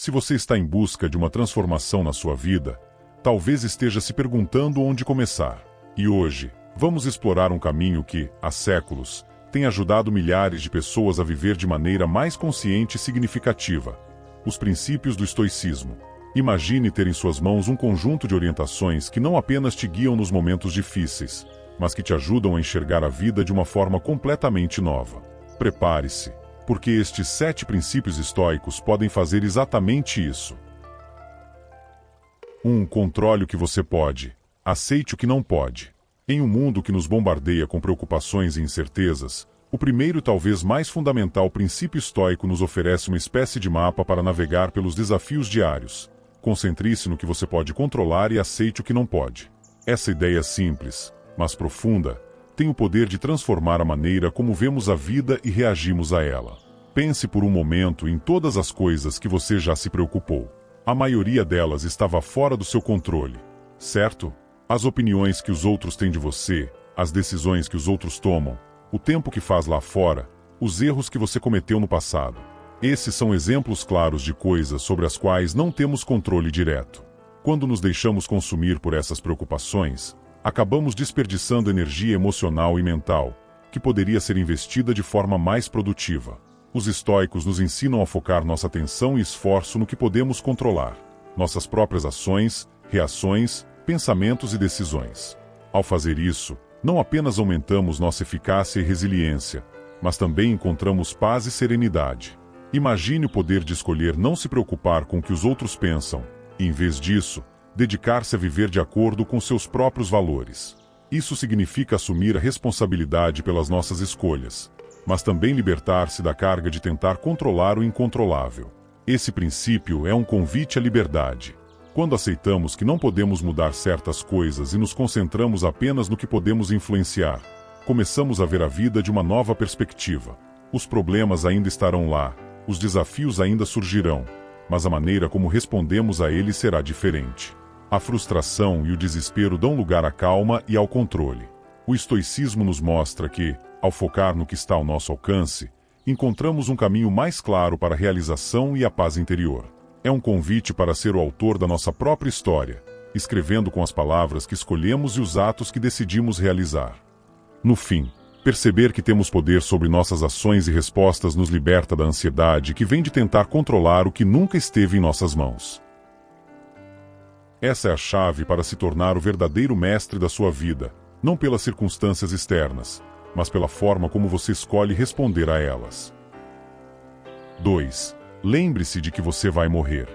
Se você está em busca de uma transformação na sua vida, talvez esteja se perguntando onde começar. E hoje, vamos explorar um caminho que, há séculos, tem ajudado milhares de pessoas a viver de maneira mais consciente e significativa: os princípios do estoicismo. Imagine ter em suas mãos um conjunto de orientações que não apenas te guiam nos momentos difíceis, mas que te ajudam a enxergar a vida de uma forma completamente nova. Prepare-se, porque estes 7 princípios estoicos podem fazer exatamente isso. 1. Controle o que você pode. Aceite o que não pode. Em um mundo que nos bombardeia com preocupações e incertezas, o primeiro e talvez mais fundamental princípio estoico nos oferece uma espécie de mapa para navegar pelos desafios diários. Concentre-se no que você pode controlar e aceite o que não pode. Essa ideia simples, mas profunda, tem o poder de transformar a maneira como vemos a vida e reagimos a ela. Pense por um momento em todas as coisas que você já se preocupou. A maioria delas estava fora do seu controle, certo? As opiniões que os outros têm de você, as decisões que os outros tomam, o tempo que faz lá fora, os erros que você cometeu no passado. Esses são exemplos claros de coisas sobre as quais não temos controle direto. Quando nos deixamos consumir por essas preocupações, acabamos desperdiçando energia emocional e mental, que poderia ser investida de forma mais produtiva. Os estoicos nos ensinam a focar nossa atenção e esforço no que podemos controlar: nossas próprias ações, reações, pensamentos e decisões. Ao fazer isso, não apenas aumentamos nossa eficácia e resiliência, mas também encontramos paz e serenidade. Imagine o poder de escolher não se preocupar com o que os outros pensam, e, em vez disso, dedicar-se a viver de acordo com seus próprios valores. Isso significa assumir a responsabilidade pelas nossas escolhas, mas também libertar-se da carga de tentar controlar o incontrolável. Esse princípio é um convite à liberdade. Quando aceitamos que não podemos mudar certas coisas e nos concentramos apenas no que podemos influenciar, começamos a ver a vida de uma nova perspectiva. Os problemas ainda estarão lá, os desafios ainda surgirão, mas a maneira como respondemos a eles será diferente. A frustração e o desespero dão lugar à calma e ao controle. O estoicismo nos mostra que, ao focar no que está ao nosso alcance, encontramos um caminho mais claro para a realização e a paz interior. É um convite para ser o autor da nossa própria história, escrevendo com as palavras que escolhemos e os atos que decidimos realizar. No fim, perceber que temos poder sobre nossas ações e respostas nos liberta da ansiedade que vem de tentar controlar o que nunca esteve em nossas mãos. Essa é a chave para se tornar o verdadeiro mestre da sua vida, não pelas circunstâncias externas, mas pela forma como você escolhe responder a elas. 2. Lembre-se de que você vai morrer.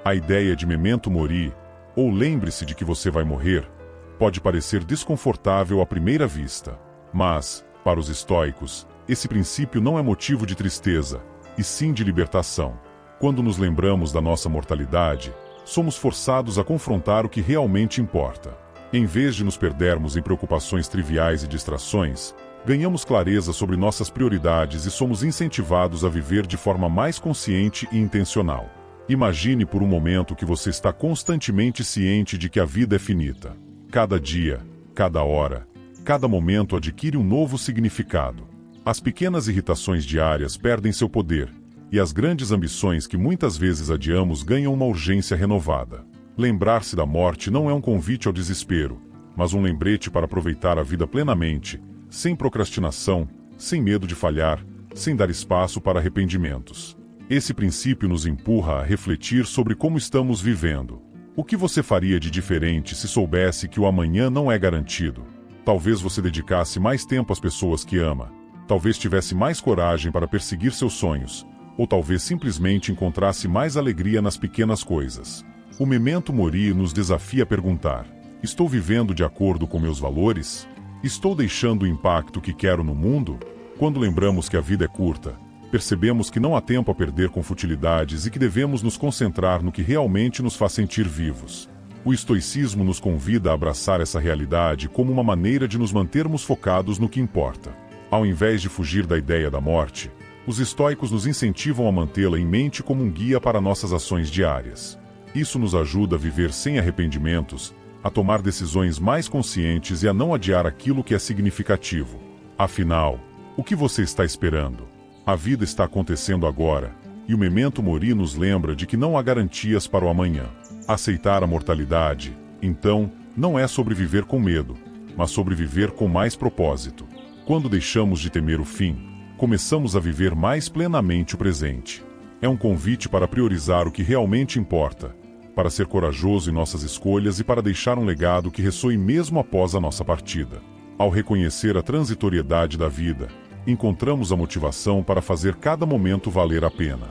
A ideia de memento mori, ou lembre-se de que você vai morrer, pode parecer desconfortável à primeira vista. Mas, para os estoicos, esse princípio não é motivo de tristeza, e sim de libertação. Quando nos lembramos da nossa mortalidade, somos forçados a confrontar o que realmente importa. Em vez de nos perdermos em preocupações triviais e distrações, ganhamos clareza sobre nossas prioridades e somos incentivados a viver de forma mais consciente e intencional. Imagine por um momento que você está constantemente ciente de que a vida é finita. Cada dia, cada hora, cada momento adquire um novo significado. As pequenas irritações diárias perdem seu poder, e as grandes ambições que muitas vezes adiamos ganham uma urgência renovada. Lembrar-se da morte não é um convite ao desespero, mas um lembrete para aproveitar a vida plenamente, sem procrastinação, sem medo de falhar, sem dar espaço para arrependimentos. Esse princípio nos empurra a refletir sobre como estamos vivendo. O que você faria de diferente se soubesse que o amanhã não é garantido? Talvez você dedicasse mais tempo às pessoas que ama, talvez tivesse mais coragem para perseguir seus sonhos, ou talvez simplesmente encontrasse mais alegria nas pequenas coisas. O memento mori nos desafia a perguntar: estou vivendo de acordo com meus valores? Estou deixando o impacto que quero no mundo? Quando lembramos que a vida é curta, percebemos que não há tempo a perder com futilidades e que devemos nos concentrar no que realmente nos faz sentir vivos. O estoicismo nos convida a abraçar essa realidade como uma maneira de nos mantermos focados no que importa. Ao invés de fugir da ideia da morte, os estoicos nos incentivam a mantê-la em mente como um guia para nossas ações diárias. Isso nos ajuda a viver sem arrependimentos, a tomar decisões mais conscientes e a não adiar aquilo que é significativo. Afinal, o que você está esperando? A vida está acontecendo agora, E o memento mori nos lembra de que não há garantias para o amanhã. Aceitar a mortalidade, então, não é sobreviver com medo, mas sobreviver com mais propósito. Quando deixamos de temer o fim, começamos a viver mais plenamente o presente. É um convite para priorizar o que realmente importa, para ser corajoso em nossas escolhas e para deixar um legado que ressoe mesmo após a nossa partida. Ao reconhecer a transitoriedade da vida, encontramos a motivação para fazer cada momento valer a pena.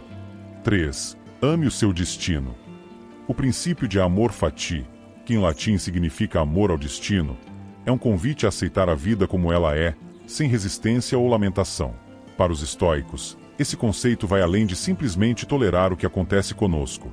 3. Ame o seu destino. O princípio de amor fati, que em latim significa amor ao destino, é um convite a aceitar a vida como ela é, sem resistência ou lamentação. Para os estoicos, esse conceito vai além de simplesmente tolerar o que acontece conosco.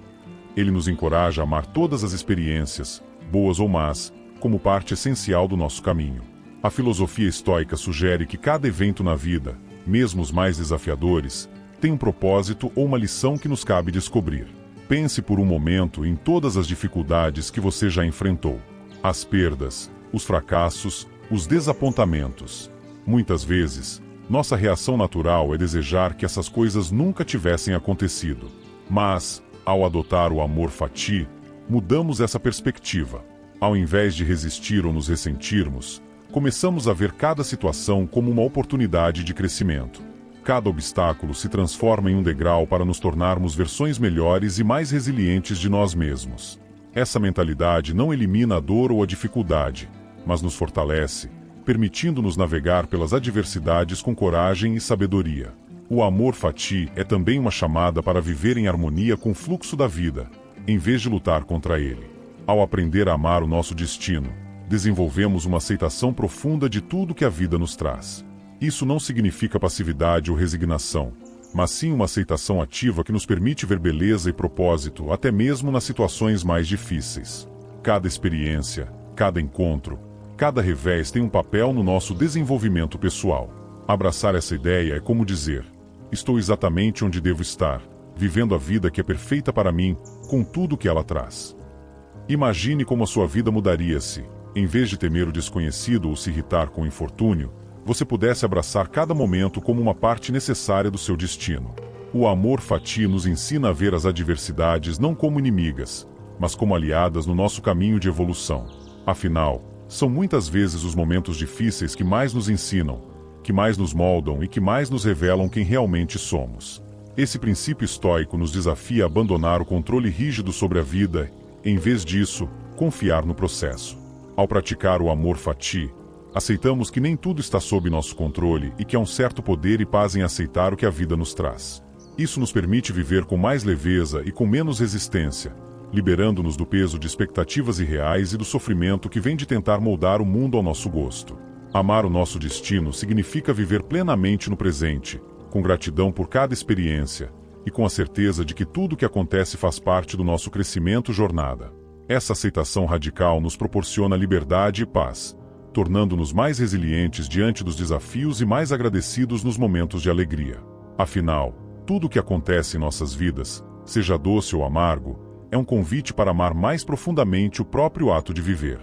Ele nos encoraja a amar todas as experiências, boas ou más, como parte essencial do nosso caminho. A filosofia estoica sugere que cada evento na vida, mesmo os mais desafiadores, tem um propósito ou uma lição que nos cabe descobrir. Pense por um momento em todas as dificuldades que você já enfrentou. As perdas, os fracassos, os desapontamentos. Muitas vezes, nossa reação natural é desejar que essas coisas nunca tivessem acontecido. Mas, ao adotar o amor fati, mudamos essa perspectiva. Ao invés de resistir ou nos ressentirmos, começamos a ver cada situação como uma oportunidade de crescimento. Cada obstáculo se transforma em um degrau para nos tornarmos versões melhores e mais resilientes de nós mesmos. Essa mentalidade não elimina a dor ou a dificuldade, mas nos fortalece, permitindo-nos navegar pelas adversidades com coragem e sabedoria. O amor fati é também uma chamada para viver em harmonia com o fluxo da vida, em vez de lutar contra ele. Ao aprender a amar o nosso destino, desenvolvemos uma aceitação profunda de tudo que a vida nos traz. Isso não significa passividade ou resignação, mas sim uma aceitação ativa que nos permite ver beleza e propósito até mesmo nas situações mais difíceis. Cada experiência, cada encontro, cada revés tem um papel no nosso desenvolvimento pessoal. Abraçar essa ideia é como dizer: estou exatamente onde devo estar, vivendo a vida que é perfeita para mim, com tudo que ela traz. Imagine como a sua vida mudaria se, em vez de temer o desconhecido ou se irritar com o infortúnio, você pudesse abraçar cada momento como uma parte necessária do seu destino. O amor fati nos ensina a ver as adversidades não como inimigas, mas como aliadas no nosso caminho de evolução. Afinal, são muitas vezes os momentos difíceis que mais nos ensinam, que mais nos moldam e que mais nos revelam quem realmente somos. Esse princípio estoico nos desafia a abandonar o controle rígido sobre a vida, em vez disso, confiar no processo. Ao praticar o amor fati, aceitamos que nem tudo está sob nosso controle e que há um certo poder e paz em aceitar o que a vida nos traz. Isso nos permite viver com mais leveza e com menos resistência, liberando-nos do peso de expectativas irreais e do sofrimento que vem de tentar moldar o mundo ao nosso gosto. Amar o nosso destino significa viver plenamente no presente, com gratidão por cada experiência e com a certeza de que tudo o que acontece faz parte do nosso crescimento e jornada. Essa aceitação radical nos proporciona liberdade e paz, tornando-nos mais resilientes diante dos desafios e mais agradecidos nos momentos de alegria. Afinal, tudo o que acontece em nossas vidas, seja doce ou amargo, é um convite para amar mais profundamente o próprio ato de viver.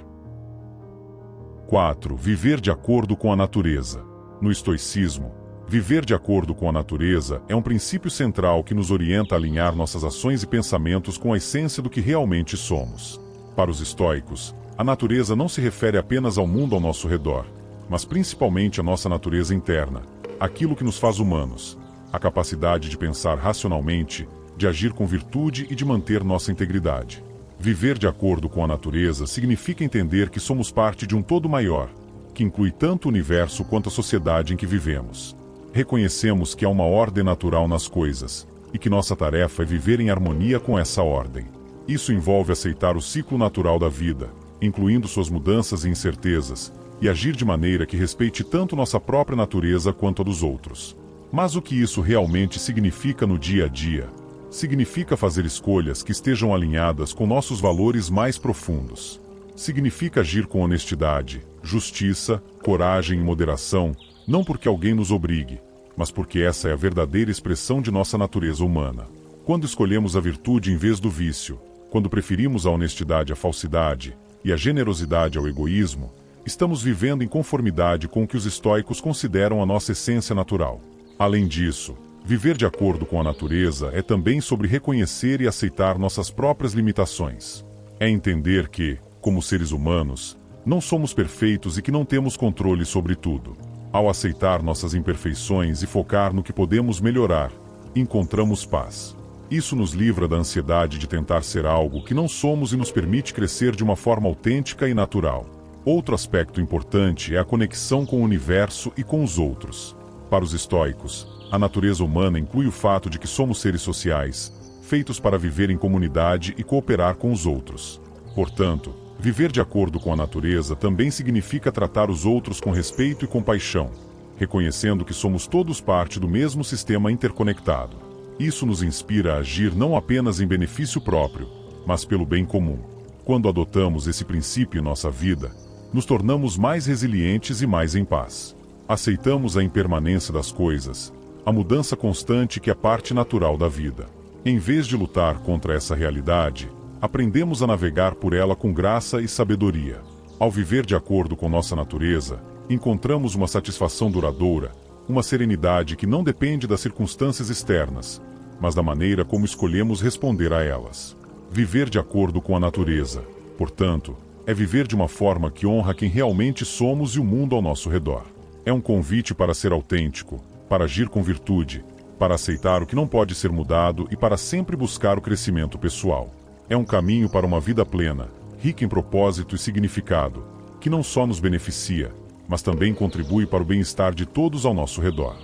4. Viver de acordo com a natureza. No estoicismo, viver de acordo com a natureza é um princípio central que nos orienta a alinhar nossas ações e pensamentos com a essência do que realmente somos. Para os estoicos, a natureza não se refere apenas ao mundo ao nosso redor, mas principalmente à nossa natureza interna, aquilo que nos faz humanos, a capacidade de pensar racionalmente, de agir com virtude e de manter nossa integridade. Viver de acordo com a natureza significa entender que somos parte de um todo maior, que inclui tanto o universo quanto a sociedade em que vivemos. Reconhecemos que há uma ordem natural nas coisas, e que nossa tarefa é viver em harmonia com essa ordem. Isso envolve aceitar o ciclo natural da vida, incluindo suas mudanças e incertezas, e agir de maneira que respeite tanto nossa própria natureza quanto a dos outros. Mas o que isso realmente significa no dia a dia? Significa fazer escolhas que estejam alinhadas com nossos valores mais profundos. Significa agir com honestidade, justiça, coragem e moderação, não porque alguém nos obrigue, mas porque essa é a verdadeira expressão de nossa natureza humana. Quando escolhemos a virtude em vez do vício, quando preferimos a honestidade à falsidade e a generosidade ao egoísmo, estamos vivendo em conformidade com o que os estoicos consideram a nossa essência natural. Além disso, Viver de acordo com a natureza é também sobre reconhecer e aceitar nossas próprias limitações. É entender que, como seres humanos, não somos perfeitos e que não temos controle sobre tudo. Ao aceitar nossas imperfeições e focar no que podemos melhorar, encontramos paz. Isso nos livra da ansiedade de tentar ser algo que não somos e nos permite crescer de uma forma autêntica e natural. Outro aspecto importante é a conexão com o universo e com os outros. Para os estoicos, a natureza humana inclui o fato de que somos seres sociais, feitos para viver em comunidade e cooperar com os outros. Portanto, viver de acordo com a natureza também significa tratar os outros com respeito e compaixão, reconhecendo que somos todos parte do mesmo sistema interconectado. Isso nos inspira a agir não apenas em benefício próprio, mas pelo bem comum. Quando adotamos esse princípio em nossa vida, nos tornamos mais resilientes e mais em paz. Aceitamos a impermanência das coisas, a mudança constante que é parte natural da vida. Em vez de lutar contra essa realidade, aprendemos a navegar por ela com graça e sabedoria. Ao viver de acordo com nossa natureza, encontramos uma satisfação duradoura, uma serenidade que não depende das circunstâncias externas, mas da maneira como escolhemos responder a elas. Viver de acordo com a natureza, portanto, é viver de uma forma que honra quem realmente somos e o mundo ao nosso redor. É um convite para ser autêntico, para agir com virtude, para aceitar o que não pode ser mudado e para sempre buscar o crescimento pessoal. É um caminho para uma vida plena, rica em propósito e significado, que não só nos beneficia, mas também contribui para o bem-estar de todos ao nosso redor.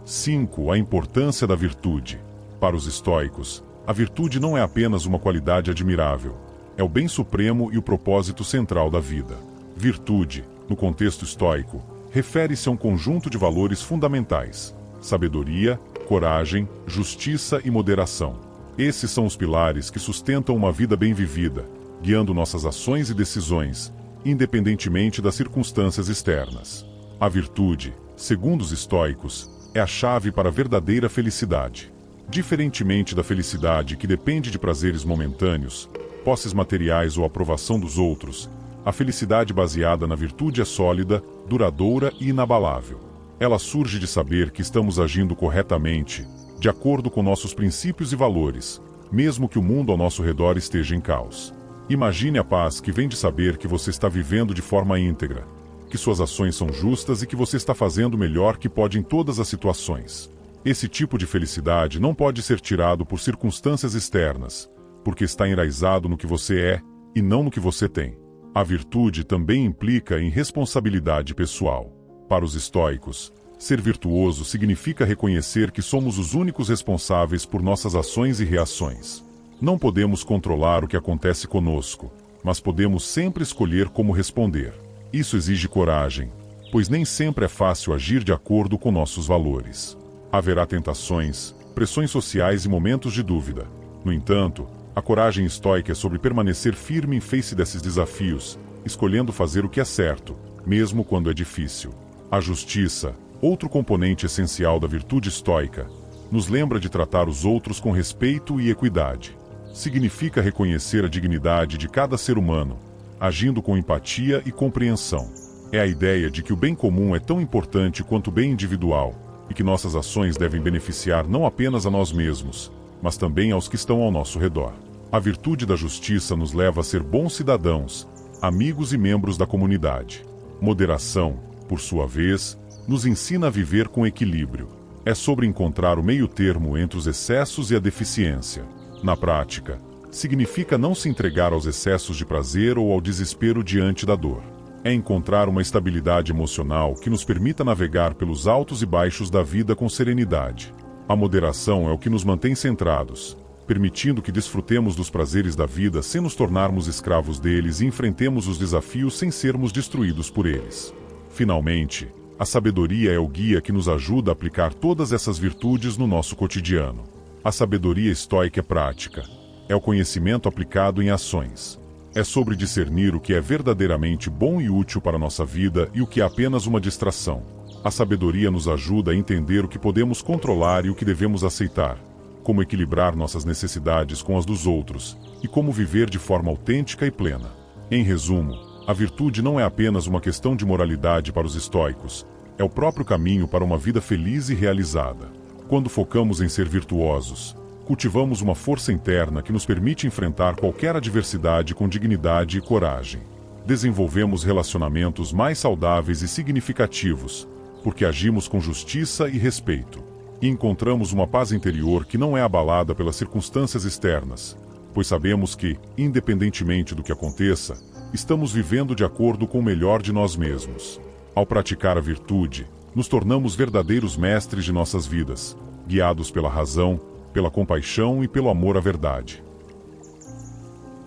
5. A importância da virtude. Para os estoicos, a virtude não é apenas uma qualidade admirável, é o bem supremo e o propósito central da vida. Virtude, no contexto estoico, refere-se a um conjunto de valores fundamentais: sabedoria, coragem, justiça e moderação. Esses são os pilares que sustentam uma vida bem vivida, guiando nossas ações e decisões, independentemente das circunstâncias externas. A virtude, segundo os estoicos, é a chave para a verdadeira felicidade. Diferentemente da felicidade que depende de prazeres momentâneos, posses materiais ou aprovação dos outros, a felicidade baseada na virtude é sólida, duradoura e inabalável. Ela surge de saber que estamos agindo corretamente, de acordo com nossos princípios e valores, mesmo que o mundo ao nosso redor esteja em caos. Imagine a paz que vem de saber que você está vivendo de forma íntegra, que suas ações são justas e que você está fazendo o melhor que pode em todas as situações. Esse tipo de felicidade não pode ser tirado por circunstâncias externas, porque está enraizado no que você é e não no que você tem. A virtude também implica em responsabilidade pessoal. Para os estoicos, ser virtuoso significa reconhecer que somos os únicos responsáveis por nossas ações e reações. Não podemos controlar o que acontece conosco, mas podemos sempre escolher como responder. Isso exige coragem, pois nem sempre é fácil agir de acordo com nossos valores. Haverá tentações, pressões sociais e momentos de dúvida. No entanto, a coragem estoica é sobre permanecer firme em face desses desafios, escolhendo fazer o que é certo, mesmo quando é difícil. A justiça, outro componente essencial da virtude estoica, nos lembra de tratar os outros com respeito e equidade. Significa reconhecer a dignidade de cada ser humano, agindo com empatia e compreensão. É a ideia de que o bem comum é tão importante quanto o bem individual, e que nossas ações devem beneficiar não apenas a nós mesmos, mas também aos que estão ao nosso redor. A virtude da justiça nos leva a ser bons cidadãos, amigos e membros da comunidade. Moderação, por sua vez, nos ensina a viver com equilíbrio. É sobre encontrar o meio-termo entre os excessos e a deficiência. Na prática, significa não se entregar aos excessos de prazer ou ao desespero diante da dor. É encontrar uma estabilidade emocional que nos permita navegar pelos altos e baixos da vida com serenidade. A moderação é o que nos mantém centrados, permitindo que desfrutemos dos prazeres da vida sem nos tornarmos escravos deles e enfrentemos os desafios sem sermos destruídos por eles. Finalmente, a sabedoria é o guia que nos ajuda a aplicar todas essas virtudes no nosso cotidiano. A sabedoria estoica é prática. É o conhecimento aplicado em ações. É sobre discernir o que é verdadeiramente bom e útil para a nossa vida e o que é apenas uma distração. A sabedoria nos ajuda a entender o que podemos controlar e o que devemos aceitar, como equilibrar nossas necessidades com as dos outros, e como viver de forma autêntica e plena. Em resumo, a virtude não é apenas uma questão de moralidade para os estoicos, É o próprio caminho para uma vida feliz e realizada. Quando focamos em ser virtuosos, cultivamos uma força interna que nos permite enfrentar qualquer adversidade com dignidade e coragem. Desenvolvemos relacionamentos mais saudáveis e significativos, porque agimos com justiça e respeito. E encontramos uma paz interior que não é abalada pelas circunstâncias externas, pois sabemos que, independentemente do que aconteça, estamos vivendo de acordo com o melhor de nós mesmos. Ao praticar a virtude, nos tornamos verdadeiros mestres de nossas vidas, guiados pela razão, pela compaixão e pelo amor à verdade.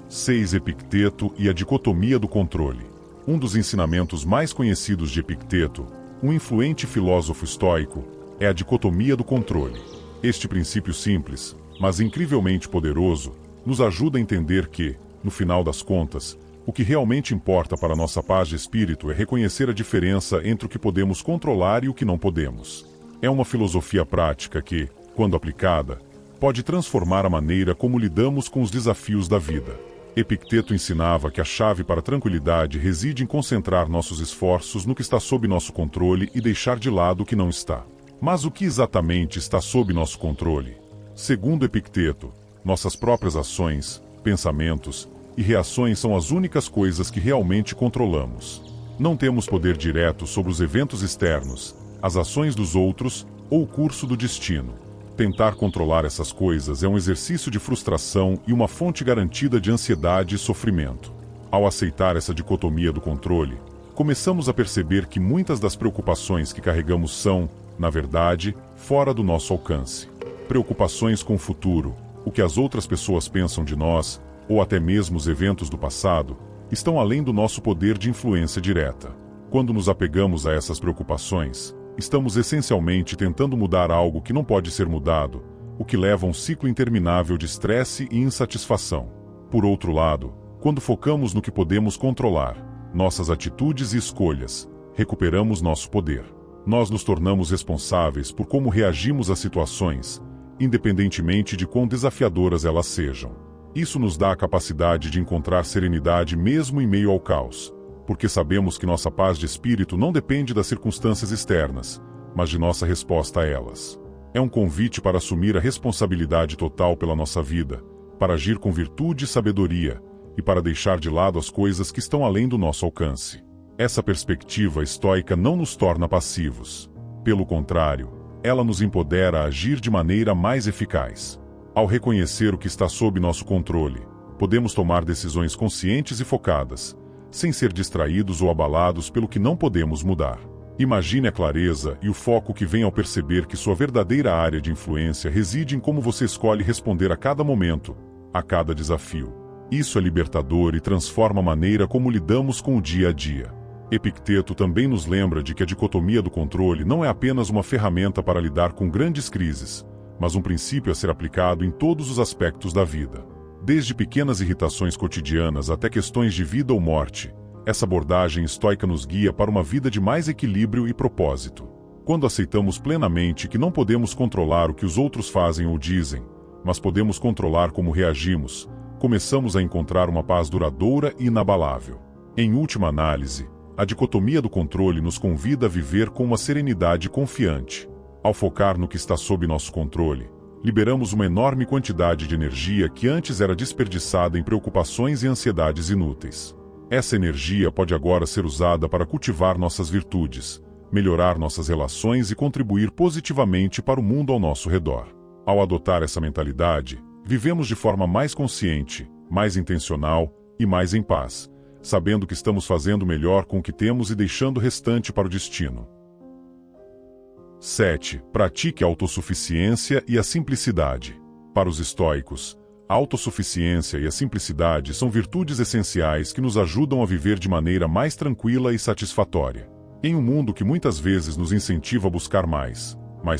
6. Epicteto e a dicotomia do controle. Um dos ensinamentos mais conhecidos de Epicteto, um influente filósofo estoico, é a dicotomia do controle. Este princípio simples, mas incrivelmente poderoso, nos ajuda a entender que, no final das contas, o que realmente importa para nossa paz de espírito é reconhecer a diferença entre o que podemos controlar e o que não podemos. É uma filosofia prática que, quando aplicada, pode transformar a maneira como lidamos com os desafios da vida. Epicteto ensinava que a chave para a tranquilidade reside em concentrar nossos esforços no que está sob nosso controle e deixar de lado o que não está. Mas o que exatamente está sob nosso controle? Segundo Epicteto, nossas próprias ações, pensamentos e reações são as únicas coisas que realmente controlamos. Não temos poder direto sobre os eventos externos, as ações dos outros ou o curso do destino. Tentar controlar essas coisas é um exercício de frustração e uma fonte garantida de ansiedade e sofrimento. Ao aceitar essa dicotomia do controle, começamos a perceber que muitas das preocupações que carregamos são, na verdade, fora do nosso alcance. Preocupações com o futuro, o que as outras pessoas pensam de nós, ou até mesmo os eventos do passado, estão além do nosso poder de influência direta. Quando nos apegamos a essas preocupações, estamos essencialmente tentando mudar algo que não pode ser mudado, o que leva a um ciclo interminável de estresse e insatisfação. Por outro lado, quando focamos no que podemos controlar, nossas atitudes e escolhas, recuperamos nosso poder. Nós nos tornamos responsáveis por como reagimos às situações, independentemente de quão desafiadoras elas sejam. Isso nos dá a capacidade de encontrar serenidade mesmo em meio ao caos, porque sabemos que nossa paz de espírito não depende das circunstâncias externas, mas de nossa resposta a elas. É um convite para assumir a responsabilidade total pela nossa vida, para agir com virtude e sabedoria, e para deixar de lado as coisas que estão além do nosso alcance. Essa perspectiva estoica não nos torna passivos. Pelo contrário, ela nos empodera a agir de maneira mais eficaz. Ao reconhecer o que está sob nosso controle, podemos tomar decisões conscientes e focadas, sem ser distraídos ou abalados pelo que não podemos mudar. Imagine a clareza e o foco que vem ao perceber que sua verdadeira área de influência reside em como você escolhe responder a cada momento, a cada desafio. Isso é libertador e transforma a maneira como lidamos com o dia a dia. Epicteto também nos lembra de que a dicotomia do controle não é apenas uma ferramenta para lidar com grandes crises, mas um princípio a ser aplicado em todos os aspectos da vida. Desde pequenas irritações cotidianas até questões de vida ou morte, essa abordagem estoica nos guia para uma vida de mais equilíbrio e propósito. Quando aceitamos plenamente que não podemos controlar o que os outros fazem ou dizem, mas podemos controlar como reagimos, começamos a encontrar uma paz duradoura e inabalável. Em última análise, a dicotomia do controle nos convida a viver com uma serenidade confiante. Ao focar no que está sob nosso controle, liberamos uma enorme quantidade de energia que antes era desperdiçada em preocupações e ansiedades inúteis. Essa energia pode agora ser usada para cultivar nossas virtudes, melhorar nossas relações e contribuir positivamente para o mundo ao nosso redor. Ao adotar essa mentalidade, vivemos de forma mais consciente, mais intencional e mais em paz, sabendo que estamos fazendo melhor com o que temos e deixando o restante para o destino. 7. Pratique a autossuficiência e a simplicidade. Para os estoicos, a autossuficiência e a simplicidade são virtudes essenciais que nos ajudam a viver de maneira mais tranquila e satisfatória. Em um mundo que muitas vezes nos incentiva a buscar mais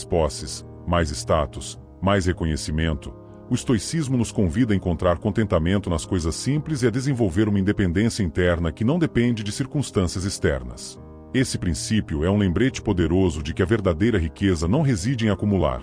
posses, mais status, mais reconhecimento, o estoicismo nos convida a encontrar contentamento nas coisas simples e a desenvolver uma independência interna que não depende de circunstâncias externas. Esse princípio é um lembrete poderoso de que a verdadeira riqueza não reside em acumular,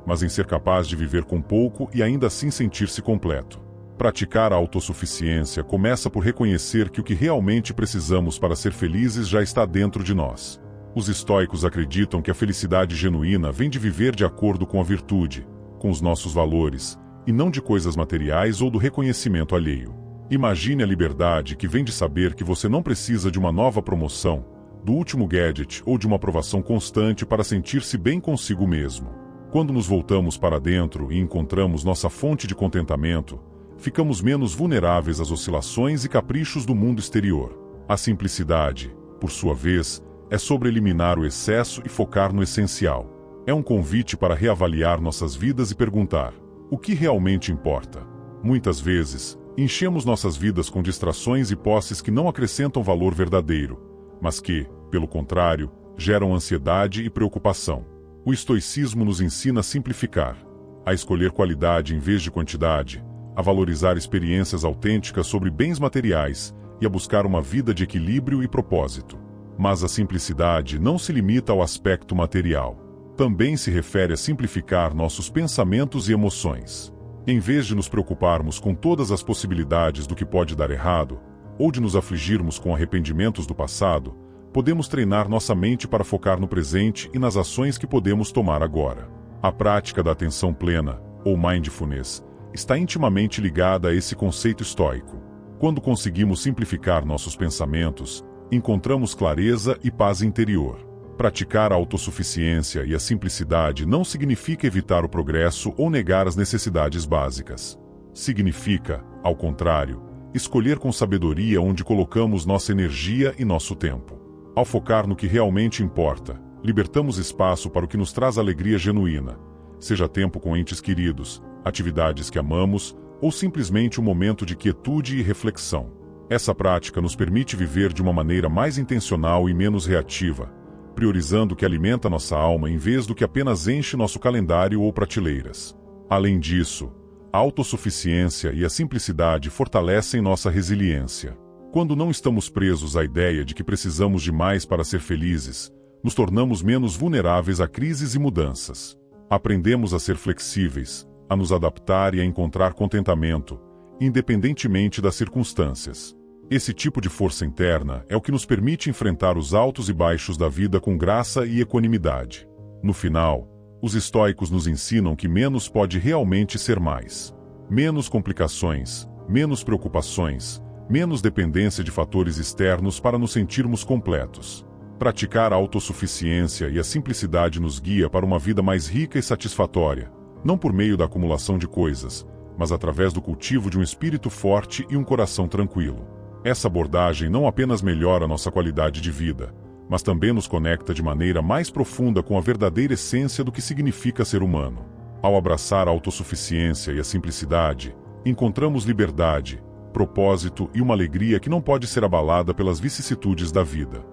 mas em ser capaz de viver com pouco e ainda assim sentir-se completo. Praticar a autossuficiência começa por reconhecer que o que realmente precisamos para ser felizes já está dentro de nós. Os estoicos acreditam que a felicidade genuína vem de viver de acordo com a virtude, com os nossos valores, e não de coisas materiais ou do reconhecimento alheio. Imagine a liberdade que vem de saber que você não precisa de uma nova promoção, do último gadget ou de uma aprovação constante para sentir-se bem consigo mesmo. Quando nos voltamos para dentro e encontramos nossa fonte de contentamento, ficamos menos vulneráveis às oscilações e caprichos do mundo exterior. A simplicidade, por sua vez, é sobre eliminar o excesso e focar no essencial. É um convite para reavaliar nossas vidas e perguntar: o que realmente importa? Muitas vezes, enchemos nossas vidas com distrações e posses que não acrescentam valor verdadeiro, mas que, pelo contrário, geram ansiedade e preocupação. O estoicismo nos ensina a simplificar, a escolher qualidade em vez de quantidade, a valorizar experiências autênticas sobre bens materiais e a buscar uma vida de equilíbrio e propósito. Mas a simplicidade não se limita ao aspecto material. Também se refere a simplificar nossos pensamentos e emoções. Em vez de nos preocuparmos com todas as possibilidades do que pode dar errado, ou de nos afligirmos com arrependimentos do passado, podemos treinar nossa mente para focar no presente e nas ações que podemos tomar agora. A prática da atenção plena, ou mindfulness, está intimamente ligada a esse conceito estoico. Quando conseguimos simplificar nossos pensamentos, encontramos clareza e paz interior. Praticar a autossuficiência e a simplicidade não significa evitar o progresso ou negar as necessidades básicas. Significa, ao contrário, escolher com sabedoria onde colocamos nossa energia e nosso tempo. Ao focar no que realmente importa, libertamos espaço para o que nos traz alegria genuína, seja tempo com entes queridos, atividades que amamos, ou simplesmente um momento de quietude e reflexão. Essa prática nos permite viver de uma maneira mais intencional e menos reativa, priorizando o que alimenta nossa alma em vez do que apenas enche nosso calendário ou prateleiras. Além disso, a autossuficiência e a simplicidade fortalecem nossa resiliência. Quando não estamos presos à ideia de que precisamos de mais para ser felizes, nos tornamos menos vulneráveis a crises e mudanças. Aprendemos a ser flexíveis, a nos adaptar e a encontrar contentamento, independentemente das circunstâncias. Esse tipo de força interna é o que nos permite enfrentar os altos e baixos da vida com graça e equanimidade. No final, os estoicos nos ensinam que menos pode realmente ser mais. Menos complicações, menos preocupações, menos dependência de fatores externos para nos sentirmos completos. Praticar a autossuficiência e a simplicidade nos guia para uma vida mais rica e satisfatória, não por meio da acumulação de coisas, mas através do cultivo de um espírito forte e um coração tranquilo. Essa abordagem não apenas melhora nossa qualidade de vida, mas também nos conecta de maneira mais profunda com a verdadeira essência do que significa ser humano. Ao abraçar a autossuficiência e a simplicidade, encontramos liberdade, propósito e uma alegria que não pode ser abalada pelas vicissitudes da vida.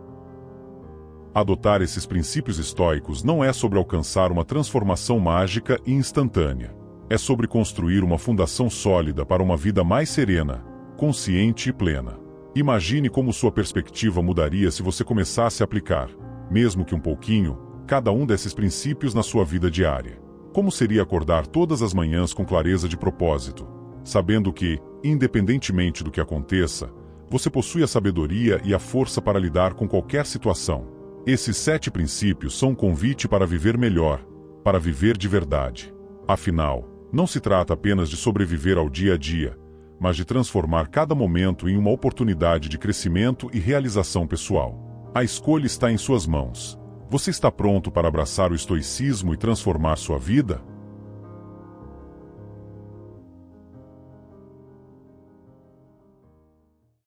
Adotar esses princípios estoicos não é sobre alcançar uma transformação mágica e instantânea. É sobre construir uma fundação sólida para uma vida mais serena, consciente e plena. Imagine como sua perspectiva mudaria se você começasse a aplicar, mesmo que um pouquinho, cada um desses princípios na sua vida diária. Como seria acordar todas as manhãs com clareza de propósito, sabendo que, independentemente do que aconteça, você possui a sabedoria e a força para lidar com qualquer situação. Esses 7 princípios são um convite para viver melhor, para viver de verdade. Afinal, não se trata apenas de sobreviver ao dia a dia, mas de transformar cada momento em uma oportunidade de crescimento e realização pessoal. A escolha está em suas mãos. Você está pronto para abraçar o estoicismo e transformar sua vida?